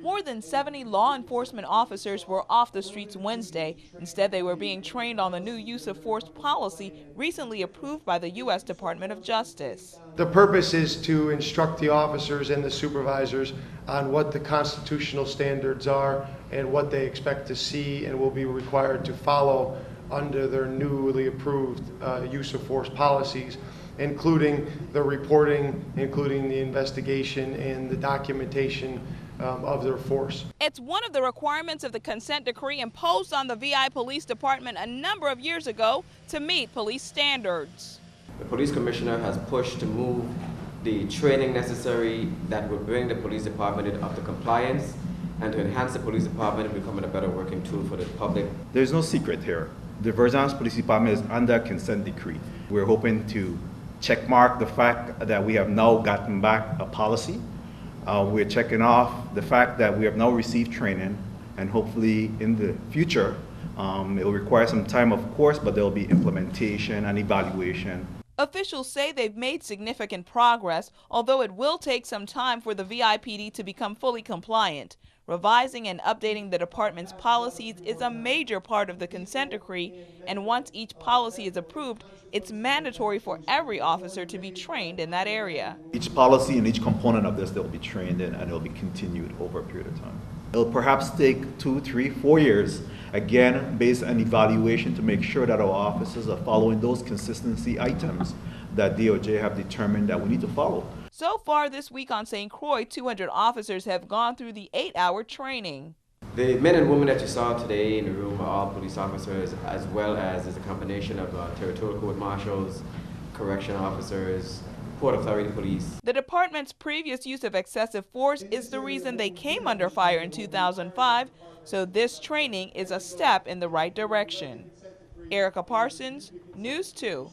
More than 70 law enforcement officers were off the streets Wednesday. Instead, they were being trained on the new use of force policy recently approved by the U.S. Department of Justice. The purpose is to instruct the officers and the supervisors on what the constitutional standards are and what they expect to see and will be required to follow under their newly approved use of force policies, including the reporting, including the investigation and the documentation of their force. It's one of the requirements of the consent decree imposed on the VI Police Department a number of years ago to meet police standards. The police commissioner has pushed to move the training necessary that will bring the police department up to compliance and to enhance the police department and becoming a better working tool for the public. There's no secret here. The Vergennes Police Department is under consent decree. We're hoping to checkmark the fact that we have now gotten back a policy. We're checking off the fact that we have now received training, and hopefully in the future, it will require some time, of course, but there will be implementation and evaluation. Officials say they've made significant progress, although it will take some time for the VIPD to become fully compliant. Revising and updating the department's policies is a major part of the consent decree, and once each policy is approved, it's mandatory for every officer to be trained in that area. Each policy and each component of this, they'll be trained in, and it'll be continued over a period of time. It'll perhaps take 2, 3, 4 years, again, based on evaluation to make sure that our officers are following those consistency items that DOJ have determined that we need to follow. So far this week on St. Croix, 200 officers have gone through the 8-hour training. The men and women that you saw today in the room are all police officers, as well as there's a combination of territorial court marshals, correction officers, Port Authority police. The department's previous use of excessive force is the reason they came under fire in 2005, so this training is a step in the right direction. Erica Parsons, News 2.